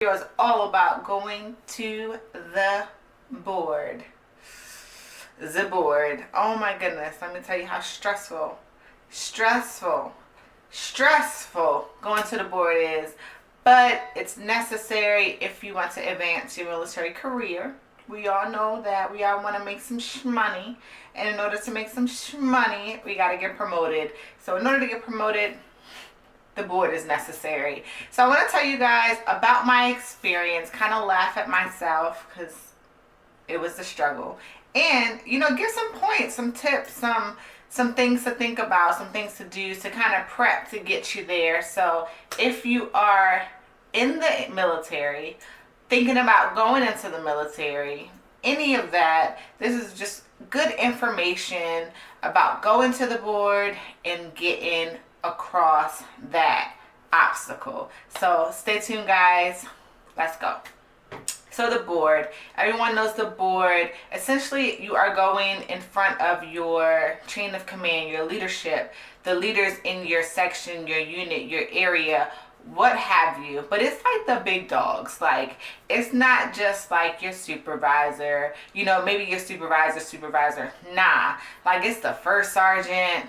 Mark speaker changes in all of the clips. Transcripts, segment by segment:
Speaker 1: Video is all about going to the board. The board. Oh my goodness. Let me tell you how stressful going to the board is. But it's necessary if you want to advance your military career. We all know that we all want to make some money. And in order to make some money, we got to get promoted. So in order to get promoted, the board is necessary. So I want to tell you guys about my experience, kind of laugh at myself because it was a struggle, and give some points, some tips, some things to think about, some things to do to kind of prep to get you there. So if you are in the military, thinking about going into the military, any of that, this is just good information about going to the board and getting across that obstacle. So stay tuned, guys. Let's go. So the board, everyone knows the board. Essentially, you are going in front of your chain of command, your leadership, the leaders in your section, your unit, your area, what have you. But it's like the big dogs. Like, it's not just like your supervisor, maybe your supervisor. Nah, like it's the first sergeant,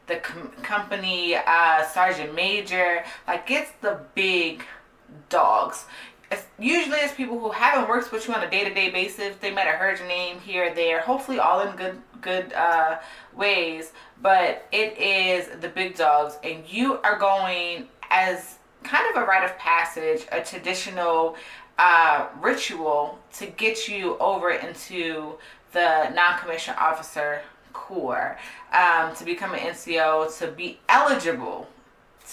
Speaker 1: the company sergeant major. Like, it's the big dogs. Usually it's people who haven't worked with you on a day-to-day basis. They might have heard your name here or there, hopefully all in good ways, but it is the big dogs, and you are going as kind of a rite of passage, a traditional ritual to get you over into the non-commissioned officer corps, to become an NCO, to be eligible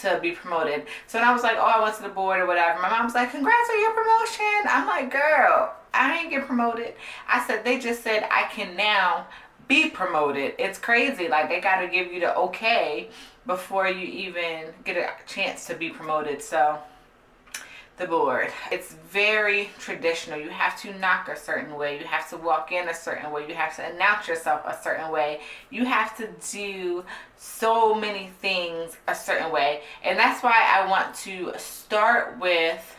Speaker 1: to be promoted. So when I was like, oh, I went to the board or whatever, my mom's like, congrats on your promotion. I'm like, girl, I ain't get promoted. I said, they just said I can now be promoted. It's crazy. Like, they got to give you the okay before you even get a chance to be promoted. So the board, it's very traditional. You have to knock a certain way, you have to walk in a certain way, you have to announce yourself a certain way, you have to do so many things a certain way. And that's why I want to start with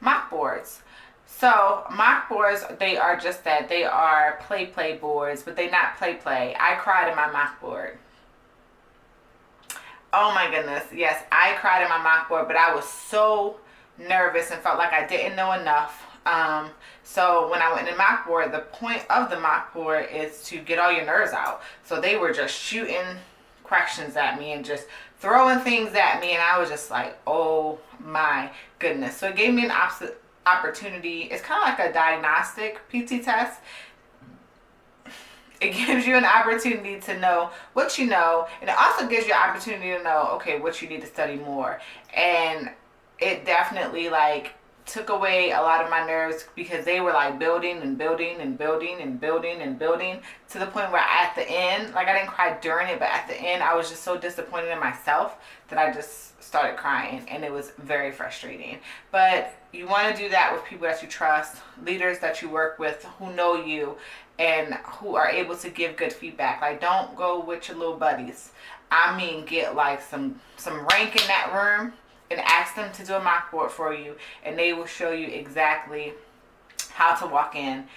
Speaker 1: mock boards. So mock boards, they are just that. They are play boards, but they not play. I cried in my mock board. Oh my goodness, yes, I cried in my mock board, but I was so nervous and felt like I didn't know enough. So when I went in mock board, the point of the mock board is to get all your nerves out. So they were just shooting questions at me and just throwing things at me, and I was just like, oh my goodness. So it gave me an opportunity. It's kind of like a diagnostic PT test. It gives you an opportunity to know what you know, and it also gives you an opportunity to know, okay, what you need to study more. And it definitely took away a lot of my nerves, because they were building to the point where at the end, I didn't cry during it, but at the end I was just so disappointed in myself that I just started crying, and it was very frustrating. But you want to do that with people that you trust, leaders that you work with who know you and who are able to give good feedback. Don't go with your little buddies. I mean, get some rank in that room and ask them to do a mock board for you, and they will show you exactly how to walk in,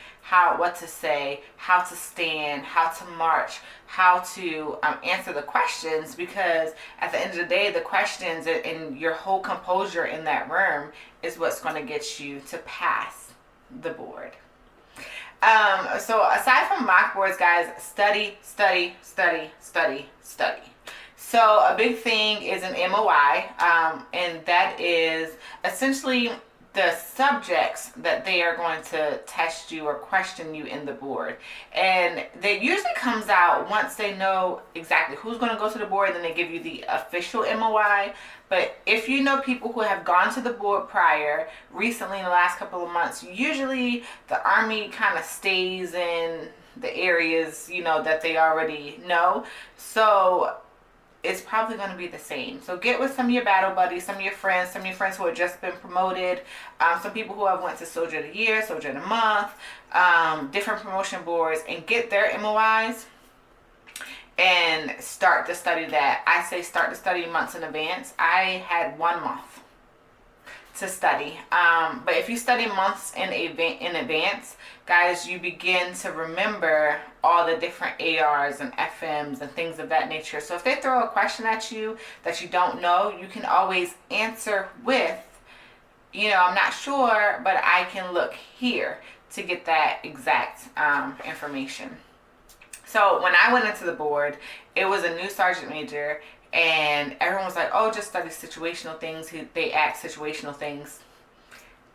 Speaker 1: what to say, how to stand, how to march, how to answer the questions, because at the end of the day, the questions and your whole composure in that room is what's going to get you to pass the board. So aside from mock boards, guys, study. So a big thing is an MOI, and that is essentially the subjects that they are going to test you or question you in the board. And that usually comes out once they know exactly who's going to go to the board, then they give you the official MOI. But if you know people who have gone to the board prior, recently in the last couple of months, usually the Army kind of stays in the areas, that they already know. So it's probably going to be the same. So get with some of your battle buddies, some of your friends who have just been promoted, some people who have went to Soldier of the Year, Soldier of the Month, different promotion boards, and get their MOIs and start to study that. I say start to study months in advance. I had 1 month to study. But if you study months in advance, guys, you begin to remember all the different ARs and FMs and things of that nature. So if they throw a question at you that you don't know, you can always answer with, I'm not sure, but I can look here to get that exact information. So when I went into the board, it was a new sergeant major, and everyone was like, oh, just study situational things. They ask situational things.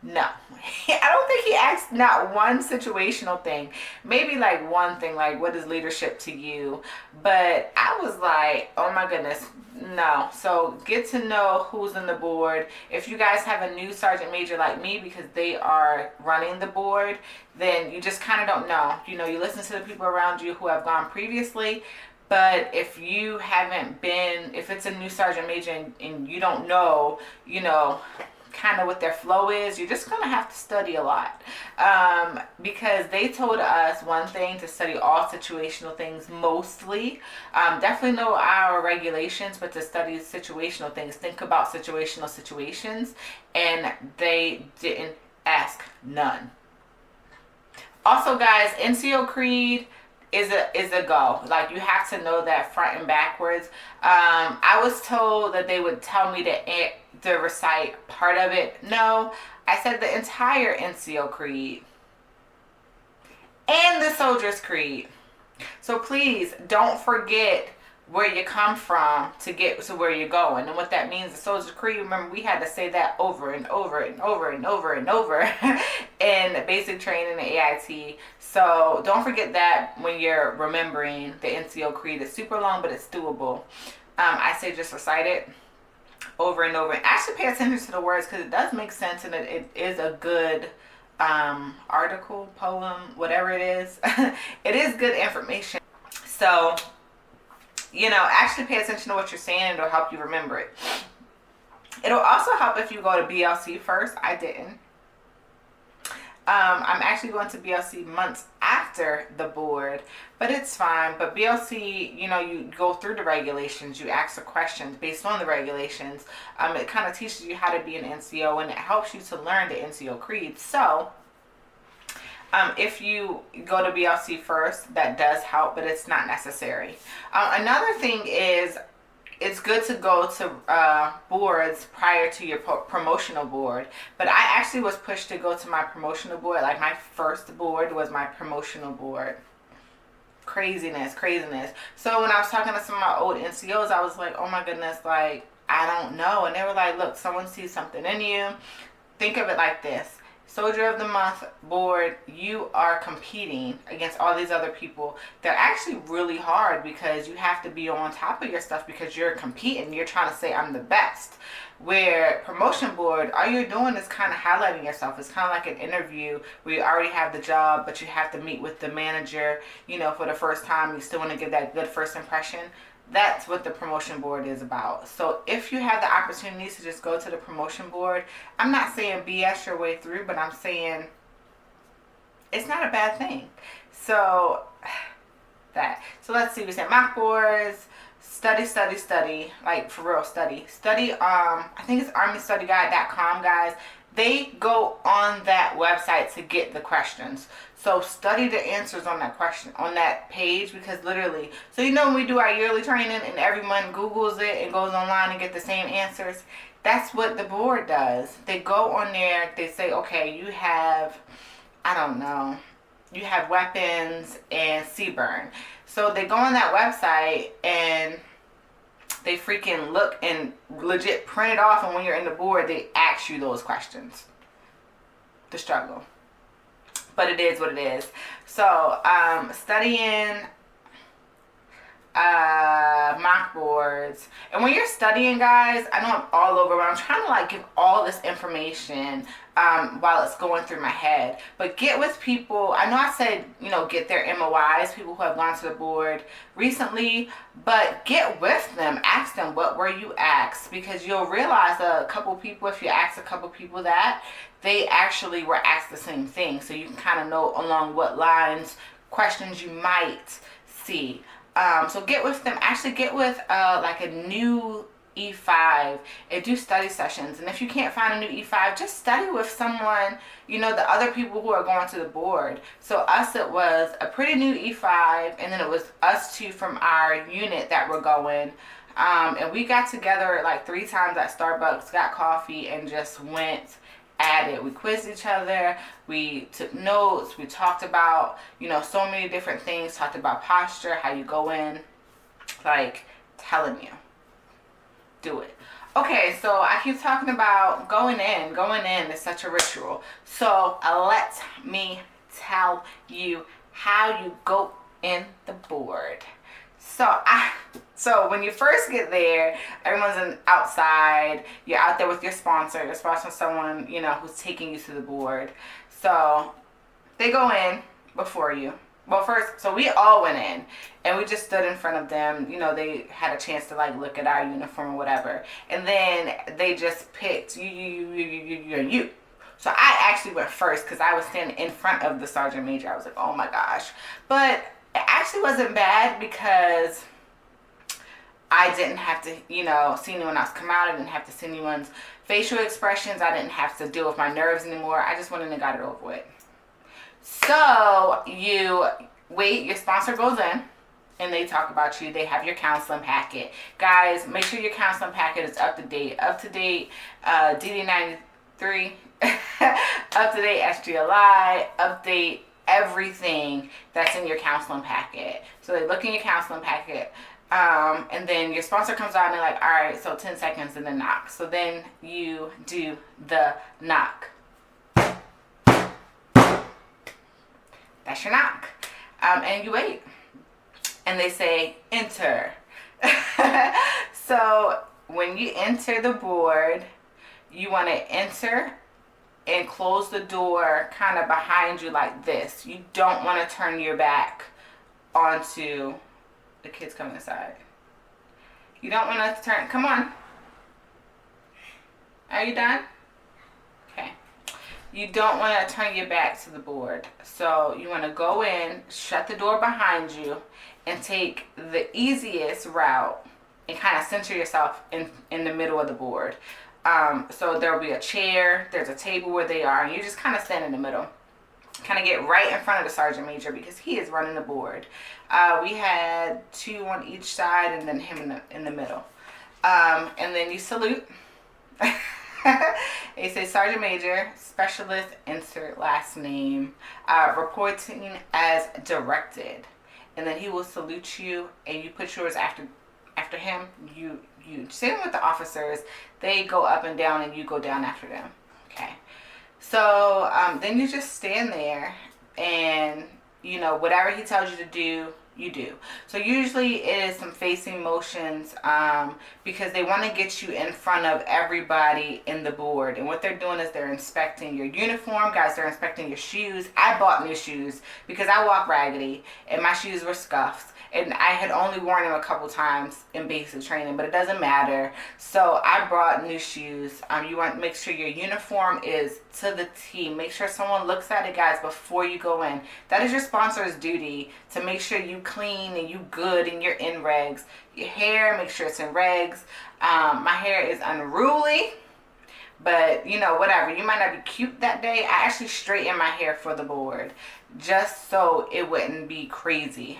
Speaker 1: No, I don't think he asked not one situational thing. Maybe like one thing, like what is leadership to you? But I was like, oh my goodness, no. So get to know who's on the board. If you guys have a new sergeant major like me, because they are running the board, then you just kind of don't know. You listen to the people around you who have gone previously. But if you haven't been, if it's a new sergeant major and you don't know, kind of what their flow is, you're just gonna have to study a lot, because they told us one thing, to study all situational things mostly. Definitely know our regulations, but to study situational things, think about situational situations, and they didn't ask none. Also, guys, NCO Creed is a go. Like, you have to know that front and backwards. I was told that they would tell me to recite part of it. No, I said the entire NCO Creed and the Soldier's Creed. So please don't forget where you come from to get to where you're going. And what that means, the Soldier's Creed, remember, we had to say that over and over and over and over and over in basic training and AIT. So don't forget that when you're remembering the NCO Creed. It's super long, but it's doable. I say just recite it over and over. And actually pay attention to the words, because it does make sense, and it is a good article, poem, whatever it is. It is good information. So, actually pay attention to what you're saying. It'll help you remember it. It'll also help if you go to BLC first. I didn't. I'm actually going to BLC months after the board, but it's fine. But BLC, you go through the regulations, you ask the questions based on the regulations. It kind of teaches you how to be an NCO, and it helps you to learn the NCO Creed. So if you go to BLC first, that does help, but it's not necessary. Another thing is, it's good to go to boards prior to your promotional board. But I actually was pushed to go to my promotional board. Like, my first board was my promotional board. Craziness. So when I was talking to some of my old NCOs, I was like, oh my goodness, like, I don't know. And they were like, look, someone sees something in you. Think of it like this. Soldier of the Month board, you are competing against all these other people. They're actually really hard, because you have to be on top of your stuff, because you're competing. You're trying to say, I'm the best. Where promotion board, all you're doing is kind of highlighting yourself. It's kind of like an interview where you already have the job, but you have to meet with the manager, for the first time. You still want to give that good first impression. That's what the promotion board is about. So if you have the opportunity to just go to the promotion board, I'm not saying BS your way through, but I'm saying it's not a bad thing. So So let's see. We said mock boards, study, like for real study. I think it's armystudyguide.com, guys. They go on that website to get the questions. So study the answers on that question, on that page, because literally, so when we do our yearly training and everyone Googles it and goes online and get the same answers, that's what the board does. They go on there, they say, okay, you have, I don't know, you have weapons and CBRN. So they go on that website and they freaking look and legit print it off, and when you're in the board, they ask you those questions. The struggle. But it is what it is. So, studying mock boards. And when you're studying, guys, I know I'm all over, but I'm trying to give all this information while it's going through my head. But get with people. I know I said, get their MOIs, people who have gone to the board recently, but get with them. Ask them, what were you asked? Because you'll realize a couple people, if you ask a couple people that, they actually were asked the same thing. So you can kind of know along what lines, questions you might see. So get with them. Actually get with a new E5 and do study sessions. And if you can't find a new E5, just study with someone, you know, the other people who are going to the board. So us, it was a pretty new E5, and then it was us two from our unit that were going. And we got together like 3 times at Starbucks, got coffee, and just went at it. We quizzed each other, we took notes, we talked about, you know, so many different things, talked about posture, how you go in, like, telling you, do it. Okay, so I keep talking about going in is such a ritual. So let me tell you how you go in the board. So when you first get there, everyone's outside. You're out there with your sponsor. Your sponsor is someone, you know, who's taking you to the board. So they go in before you. Well, first, so we all went in, and we just stood in front of them. You know, they had a chance to like look at our uniform or whatever, and then they just picked you. So I actually went first because I was standing in front of the sergeant major. I was like, oh my gosh, but it actually wasn't bad because I didn't have to, you know, see anyone else come out. I didn't have to see anyone's facial expressions. I didn't have to deal with my nerves anymore. I just went in and got it over with. So you wait, your sponsor goes in, and they talk about you. They have your counseling packet. Guys, make sure your counseling packet is up to date. Up to date DD93, up to date SGLI, update everything that's in your counseling packet. So they look in your counseling packet, and then your sponsor comes out and they're like, all right, so 10 seconds and then knock. So then you do the knock. That's your knock. And you wait. And they say, enter. So when you enter the board, you want to enter and close the door kind of behind you like this. You don't want to turn your back onto the kids coming inside. You don't want to turn, come on. Are you done? Okay. You don't want to turn your back to the board. So you want to go in, shut the door behind you, and take the easiest route and kind of center yourself in the middle of the board. So there'll be a chair, there's a table where they are, and you just kind of stand in the middle. Kind of get right in front of the sergeant major because he is running the board. We had 2 on each side and then him in the middle. And then you salute. It says Sergeant Major, Specialist, insert last name, reporting as directed. And then he will salute you, and you put yours after him. You same with the officers. They go up and down, and you go down after them. Okay. So then you just stand there, and you know whatever he tells you to do, you do. So usually it is some facing motions because they want to get you in front of everybody in the board. And what they're doing is they're inspecting your uniform. Guys, they're inspecting your shoes. I bought new shoes because I walk raggedy and my shoes were scuffed. And I had only worn them a couple times in basic training, but it doesn't matter. So I brought new shoes. You want to make sure your uniform is to the T. Make sure someone looks at it, guys, before you go in. That is your sponsor's duty, to make sure you clean and you good and you're in regs. Your hair, make sure it's in regs. My hair is unruly, but you know, whatever. You might not be cute that day. I actually straightened my hair for the board just so it wouldn't be crazy.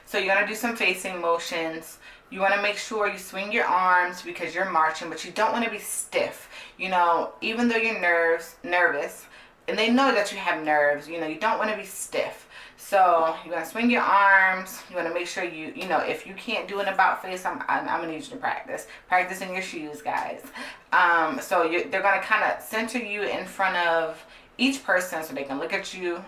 Speaker 1: So you're going to do some facing motions. You want to make sure you swing your arms because you're marching, but you don't want to be stiff. You know, even though you're nervous, and they know that you have nerves, you know, you don't want to be stiff. So you're going to swing your arms. You want to make sure you know, if you can't do an about face, I'm going to need you to practice. Practice in your shoes, guys. So they're going to kind of center you in front of each person so they can look at you,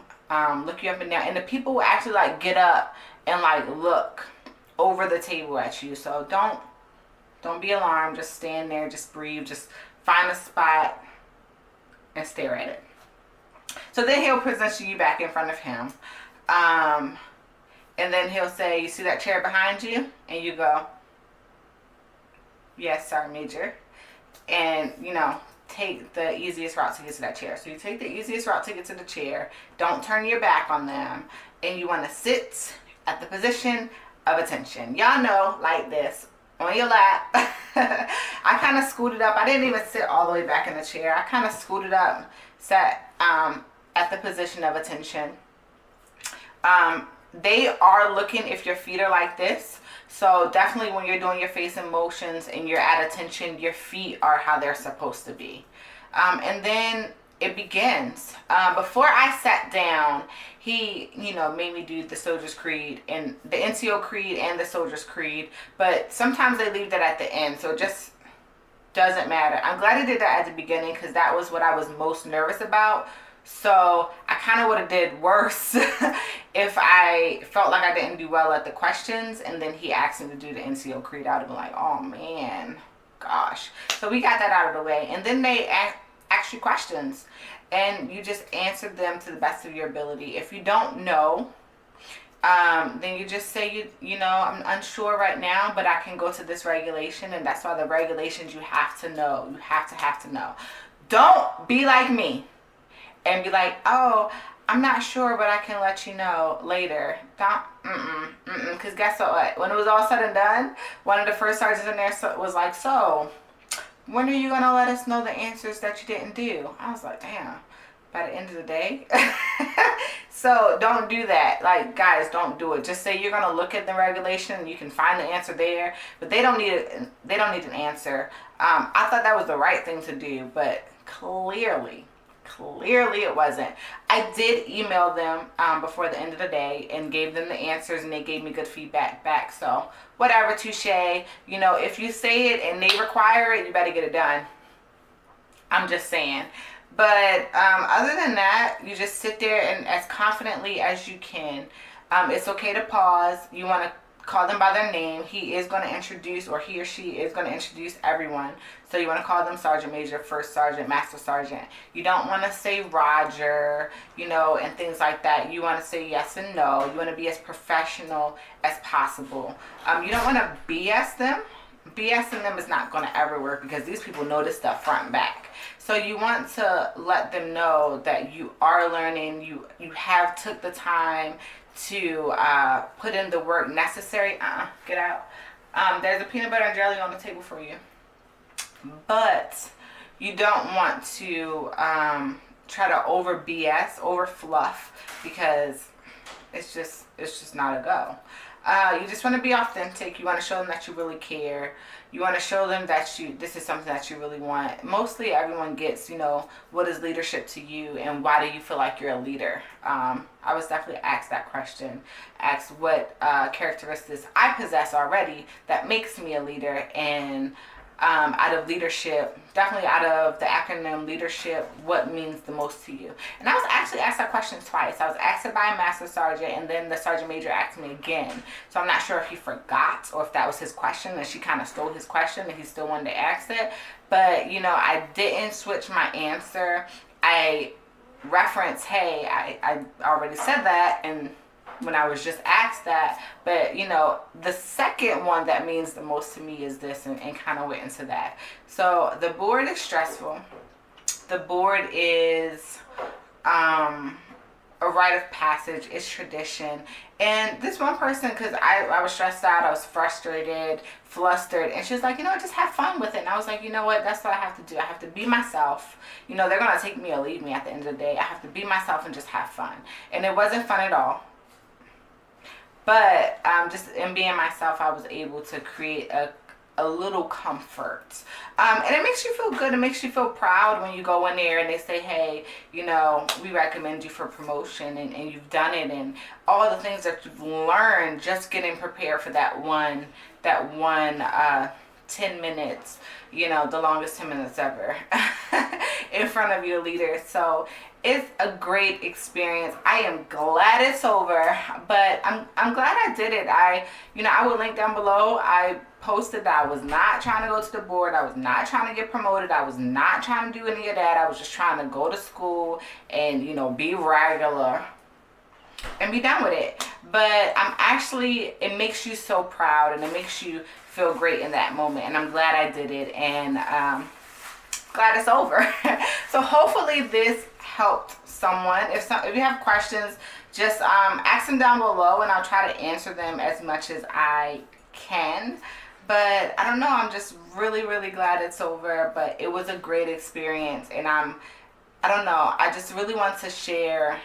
Speaker 1: look you up and down. And the people will actually like get up and like look over the table at you. So don't be alarmed. Just stand there, just breathe, just find a spot and stare at it. So then he'll present you back in front of him. And then he'll say, you see that chair behind you? And you go, yes, Sergeant Major. And, you know, take the easiest route to get to that chair. So you take the easiest route to get to the chair. Don't turn your back on them. And you want to sit at the position of attention. Y'all know, like this. on your lap. I kind of scooted up. I didn't even sit all the way back in the chair. I kind of scooted up, sat at the position of attention. They are looking if your feet are like this. So definitely when you're doing your facing motions and you're at attention, your feet are how they're supposed to be. And then it begins. Before I sat down, he, made me do the Soldier's Creed and the NCO Creed and the Soldier's Creed. But sometimes they leave that at the end, so it just doesn't matter. I'm glad he did that at the beginning because that was what I was most nervous about. So I kind of would have did worse if I felt like I didn't do well at the questions and then he asked me to do the NCO Creed. I would have been like, oh man, gosh. So we got that out of the way. And then they ask you questions and you just answer them to the best of your ability. If you don't know, then you just say, I'm unsure right now, but I can go to this regulation. And that's why the regulations you have to know. You have to know. Don't be like me and be like, oh, I'm not sure, but I can let you know later. Because guess what? When it was all said and done, one of the first sergeants in there was like, so, when are you going to let us know the answers that you didn't do? I was like, damn, by the end of the day? So don't do that. Like, guys, don't do it. Just say you're going to look at the regulation and you can find the answer there, but they don't need an answer. I thought that was the right thing to do, but clearly it wasn't. I did email them before the end of the day and gave them the answers, and they gave me good feedback back. So whatever, touche. If you say it and they require it, you better get it done. I'm just saying. But other than that, you just sit there and as confidently as you can. It's okay to pause. You want to call them by their name. He is going to introduce, or he or she is going to introduce everyone. So you want to call them Sergeant Major, First Sergeant, Master Sergeant. You don't want to say Roger, and things like that. You want to say yes and no. You want to be as professional as possible. You don't want to BS them. BSing them is not going to ever work because these people know this stuff front and back. So you want to let them know that you are learning. You have took the time to put in the work necessary. Get out. There's a peanut butter and jelly on the table for you. But you don't want to try to over BS, over fluff, because it's just not a go. You just want to be authentic. You want to show them that you really care. You want to show them that this is something that you really want. Mostly everyone gets, what is leadership to you and why do you feel like you're a leader? I was definitely asked that question. Asked what characteristics I possess already that makes me a leader, and out of leadership, definitely out of the acronym leadership, what means the most to you? And I was actually asked that question twice. I was asked it by a Master Sergeant, and then the Sergeant Major asked me again. So I'm not sure if he forgot or if that was his question and she kind of stole his question and he still wanted to ask it. But, I didn't switch my answer. I referenced, hey, I already said that, and when I was just asked that, but the second one that means the most to me is this, and kind of went into that. So the board is stressful. The board is a rite of passage. It's tradition. And this one person, because I was stressed out, I was frustrated, flustered, and she was like, just have fun with it. And I was like, you know what, that's what I have to do. I have to be myself. They're going to take me or leave me at the end of the day. I have to be myself and just have fun. And it wasn't fun at all. But just in being myself, I was able to create a little comfort. And it makes you feel good. It makes you feel proud when you go in there and they say, hey, we recommend you for promotion, and you've done it, and all the things that you've learned just getting prepared for that one 10 minutes, the longest 10 minutes ever in front of your leader. So it's a great experience. I am glad it's over, but I'm glad I did it. I will link down below. I posted that I was not trying to go to the board. I was not trying to get promoted. I was not trying to do any of that. I was just trying to go to school and, be regular and be done with it. But it makes you so proud, and it makes you feel great in that moment. And I'm glad I did it, and glad it's over. So hopefully this helped someone. If you have questions, just ask them down below, and I'll try to answer them as much as I can. But I don't know, I'm just really, really glad it's over. But it was a great experience, and I don't know, I just really want to share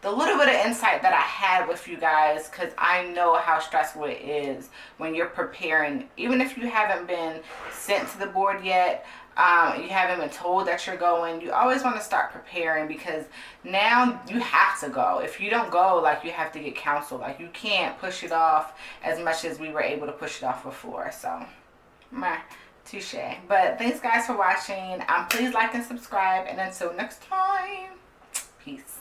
Speaker 1: the little bit of insight that I had with you guys, because I know how stressful it is when you're preparing. Even if you haven't been sent to the board yet, you haven't been told that you're going, you always want to start preparing, because now you have to go. If you don't go, like, you have to get counsel. Like, you can't push it off as much as we were able to push it off before. So, meh. Touche. But thanks guys for watching. Please like and subscribe, and until next time, peace.